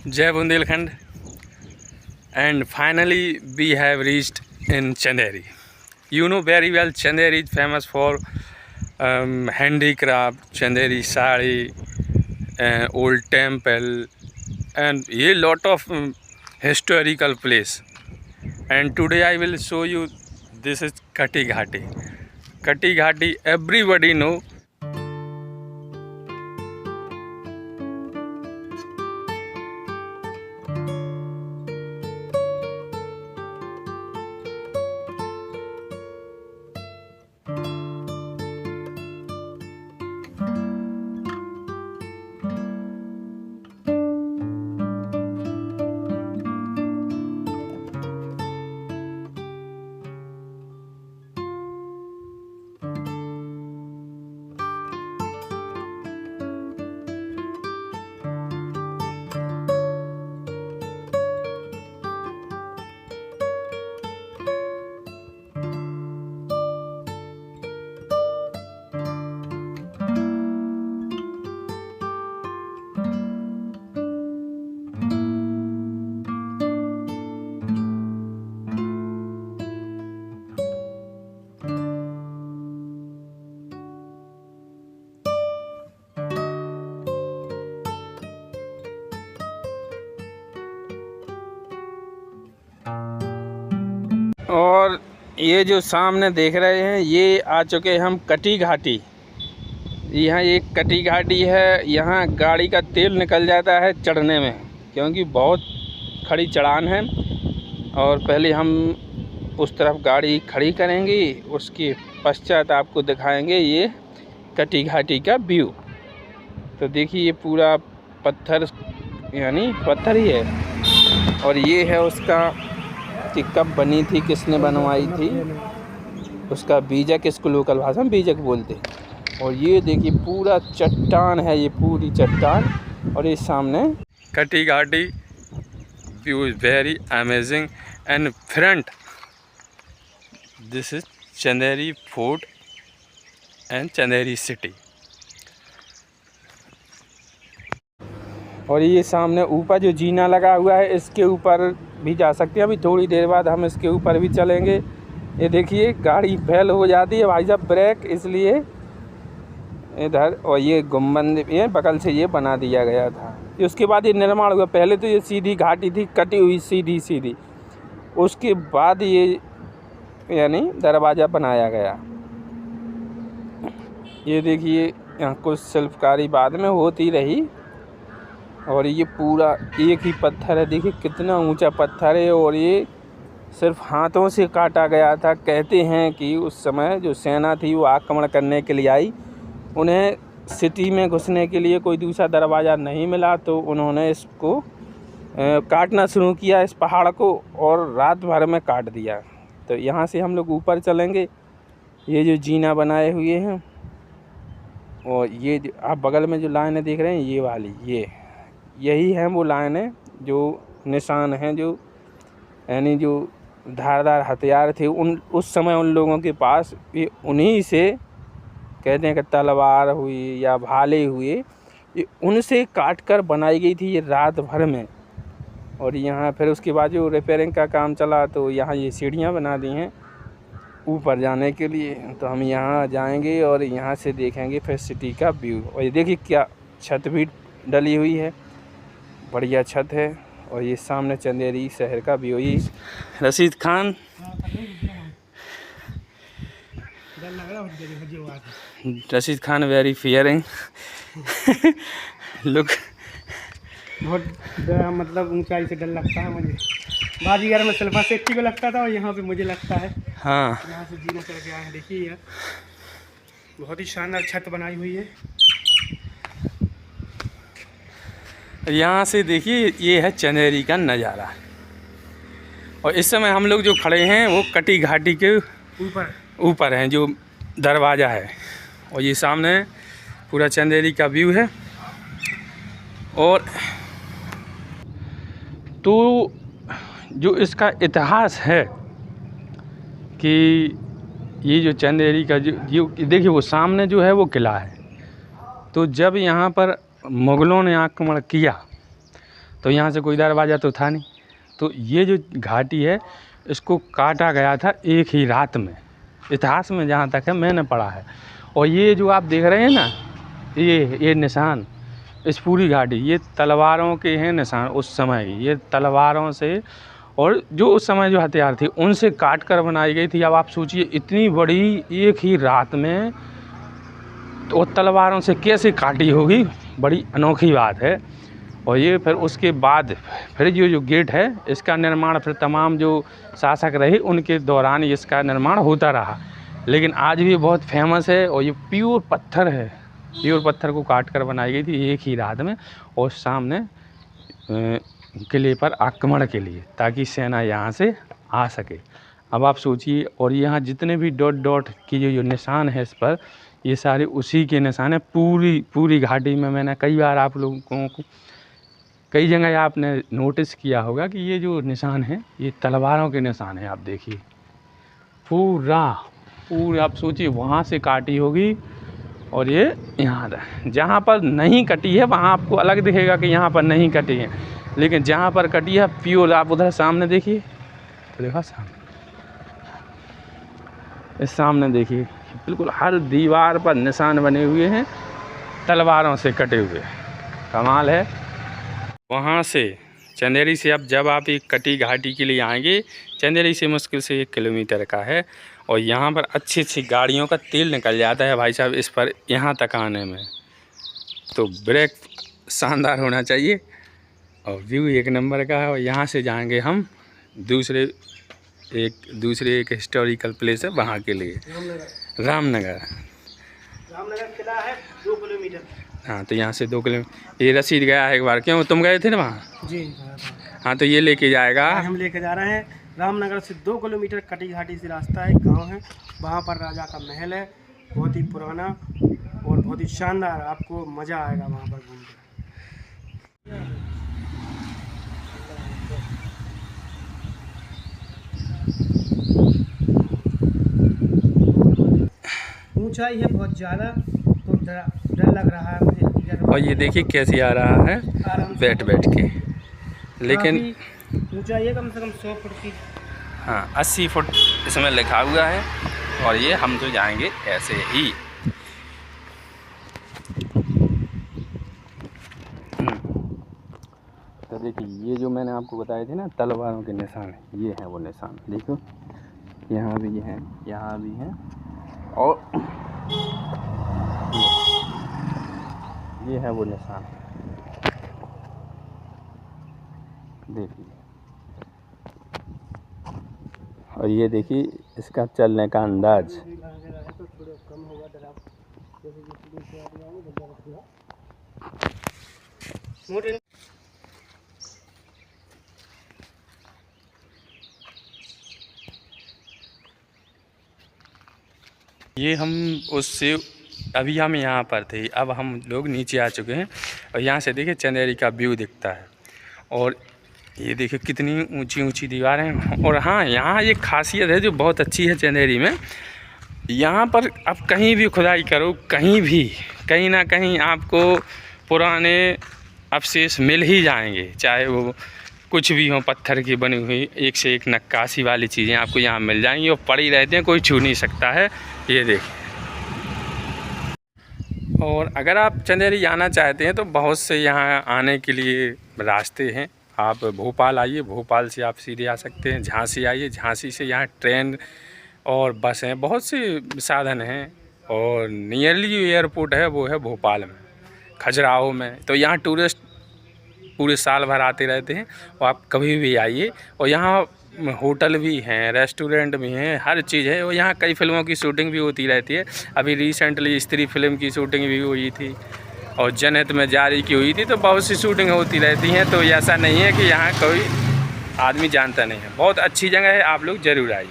Jai Bundelkhand, and finally we have reached in Chanderi. You know very well Chanderi is famous for handicraft, Chanderi sari, old temple, and a lot of historical place. And today I will show you this is Kati Ghati. Kati Ghati everybody know. और ये जो सामने देख रहे हैं ये आ चुके हैं हम कटी घाटी। यहाँ एक कटी घाटी है। यहाँ गाड़ी का तेल निकल जाता है चढ़ने में, क्योंकि बहुत खड़ी चढ़ान है। और पहले हम उस तरफ गाड़ी खड़ी करेंगे, उसके पश्चात आपको दिखाएंगे ये कटी घाटी का व्यू। तो देखिए ये पूरा पत्थर, यानी पत्थर ही है। और ये है उसका कि कब बनी थी, किसने बनवाई थी, उसका बीजक, इसको लोकल भाषा में बीजक बोलते हैं। और ये देखिए पूरा चट्टान है, ये पूरी चट्टान। और ये सामने कटी घाटी view is very amazing. And front this is Chanderi fort and Chanderi city. और ये सामने ऊपर जो जीना लगा हुआ है, इसके ऊपर भी जा सकते हैं। अभी थोड़ी देर बाद हम इसके ऊपर भी चलेंगे। ये देखिए गाड़ी फेल हो जाती है भाई साहब, ब्रेक इसलिए इधर। और ये गुम्बद ये बगल से ये बना दिया गया था। उसके बाद ये निर्माण हुआ। पहले तो ये सीधी घाटी थी, कटी हुई सीधी। उसके बाद ये यानी दरवाज़ा बनाया गया। ये देखिए यहाँ कुछ शिल्पकारी बाद में होती रही। और ये पूरा एक ही पत्थर है, देखिए कितना ऊंचा पत्थर है। और ये सिर्फ हाथों से काटा गया था। कहते हैं कि उस समय जो सेना थी वो आक्रमण करने के लिए आई, उन्हें सिटी में घुसने के लिए कोई दूसरा दरवाज़ा नहीं मिला, तो उन्होंने इसको काटना शुरू किया, इस पहाड़ को, और रात भर में काट दिया। तो यहाँ से हम लोग ऊपर चलेंगे। ये जो जीना बनाए हुए हैं, और ये आप बगल में जो लाइनें देख रहे हैं ये वाली, यही हैं वो लाइनें जो निशान हैं, जो यानी जो धारदार हथियार थे उस समय उन लोगों के पास, ये उन्हीं से कहते हैं कि तलवार हुई या भाले हुए, ये उनसे काट कर बनाई गई थी ये रात भर में। और यहाँ फिर उसके बाद जो रिपेयरिंग का काम चला, तो यहाँ ये सीढ़ियाँ बना दी हैं ऊपर जाने के लिए। तो हम यहाँ जाएंगे और यहाँ से देखेंगे फिर सिटी का व्यू। और ये देखिए क्या छत भी डली हुई है, बढ़िया छत है। और ये सामने चंदेरी शहर का व्यू। ही Rashid Khan very fearing look. बहुत मतलब ऊंचाई से डर लगता है मुझे। बाजीगर में सिल्फा सेफ्टी को लगता था, और यहाँ पे मुझे लगता है। हाँ, यहाँ से जीना चढ़ के आए हैं। देखिए यार बहुत ही शानदार छत बनाई हुई है। यहाँ से देखिए ये है चंदेरी का नज़ारा। और इस समय हम लोग जो खड़े हैं वो कटी घाटी के ऊपर हैं, जो दरवाज़ा है। और ये सामने पूरा चंदेरी का व्यू है। और तो जो इसका इतिहास है कि ये जो चंदेरी का जो देखिए वो सामने जो है वो किला है। तो जब यहाँ पर मुग़लों ने आक्रमण किया तो यहाँ से कोई दरवाज़ा तो था नहीं। तो ये जो घाटी है इसको काटा गया था एक ही रात में, इतिहास में जहाँ तक है मैंने पढ़ा है। और ये जो आप देख रहे हैं ना, ये निशान, इस पूरी घाटी ये तलवारों के हैं निशान उस समय की। ये तलवारों से, और जो उस समय जो हथियार थे उनसे काट कर बनाई गई थी। अब आप सोचिए इतनी बड़ी एक ही रात में तो तलवारों से कैसे काटी होगी, बड़ी अनोखी बात है। और ये फिर उसके बाद फिर जो गेट है इसका निर्माण फिर तमाम जो शासक रहे उनके दौरान इसका निर्माण होता रहा, लेकिन आज भी बहुत फेमस है। और ये प्योर पत्थर है, प्योर पत्थर को काट कर बनाई गई थी एक ही रात में, और सामने किले पर आक्रमण के लिए, ताकि सेना यहाँ से आ सके। अब आप सोचिए, और यहाँ जितने भी डॉट डॉट की जो निशान है इस पर, ये सारे उसी के निशान है। पूरी घाटी में मैंने कई बार आप लोगों को कई जगह आपने नोटिस किया होगा कि ये जो निशान है ये तलवारों के निशान है। आप देखिए पूरा आप सोचिए वहाँ से काटी होगी, और ये यहाँ जहाँ पर नहीं कटी है वहाँ आपको अलग दिखेगा कि यहाँ पर नहीं कटी है, लेकिन जहाँ पर कटी है प्योर। आप उधर सामने देखिए, तो देखा सामने, इस सामने देखिए बिल्कुल हर दीवार पर निशान बने हुए हैं तलवारों से कटे हुए। कमाल है। वहाँ से चंदेरी से अब जब आप एक कटी घाटी के लिए आएंगे, चंदेरी से मुश्किल से 1 किलोमीटर का है, और यहाँ पर अच्छी गाड़ियों का तेल निकल जाता है भाई साहब इस पर यहाँ तक आने में। तो ब्रेक शानदार होना चाहिए, और व्यू 1 नंबर का है। और यहाँ से जाएंगे हम दूसरे एक हिस्टोरिकल प्लेस है वहाँ के लिए, रामनगर किला है 2 किलोमीटर। हाँ, तो यहाँ से 2 किलोमीटर। ये रसीद गया है एक बार, क्यों तुम गए थे ना वहाँ? जी हाँ, तो ये लेके जाएगा। हम लेके जा रहे हैं। रामनगर से 2 किलोमीटर कटी घाटी से रास्ता है, गांव है। वहाँ पर राजा का महल है, बहुत ही पुराना और बहुत ही शानदार। आपको मज़ा आएगा वहाँ पर घूमकर। ऊंचाई है बहुत ज़्यादा, तो डर लग रहा है मुझे। और ये देखिए कैसे आ रहा है बैठ के, लेकिन ऊंचाई है कम से कम 100 फुट की। हाँ, 80 फुट इसमें लिखा हुआ है। और ये हम तो जाएंगे ऐसे ही। तो देखिए ये जो मैंने आपको बताए थे ना तलवारों के निशान, ये हैं वो निशान। देखो यहाँ भी हैं, यहाँ भी हैं, और ये है वो निशान। देखिए, और ये देखिए इसका चलने का अंदाज। ये हम उससे अभी हम यहाँ पर थे, अब हम लोग नीचे आ चुके हैं, और यहाँ से देखिए चंदेरी का व्यू दिखता है। और ये देखिए कितनी ऊंची ऊंची दीवारें हैं। और हाँ, यहाँ एक खासियत है जो बहुत अच्छी है चंदेरी में, यहाँ पर आप कहीं भी खुदाई करो, कहीं भी कहीं ना कहीं आपको पुराने अवशेष मिल ही जाएंगे, चाहे वो कुछ भी हो, पत्थर की बनी हुई एक से एक नक्काशी वाली चीज़ें आपको यहाँ मिल जाएंगी, और पड़ी रहते हैं, कोई छू नहीं सकता है। ये देखिए। और अगर आप चंदेरी आना चाहते हैं तो बहुत से यहाँ आने के लिए रास्ते हैं। आप भोपाल आइए, भोपाल से आप सीधे आ सकते हैं। झांसी आइए, झांसी से यहाँ ट्रेन और बस हैं, बहुत से साधन हैं। और नियरली जो एयरपोर्ट है वो है भोपाल में, खजुराहो में। तो यहाँ टूरिस्ट पूरे साल भर आते रहते हैं, और आप कभी भी आइए। और यहाँ होटल भी हैं, रेस्टोरेंट भी हैं, हर चीज़ है। और यहाँ कई फिल्मों की शूटिंग भी होती रहती है। अभी रिसेंटली स्त्री फिल्म की शूटिंग भी हुई थी, और जनहित में जारी की हुई थी। तो बहुत सी शूटिंग होती रहती हैं। तो ऐसा नहीं है कि यहाँ कोई आदमी जानता नहीं है। बहुत अच्छी जगह है, आप लोग ज़रूर आइए।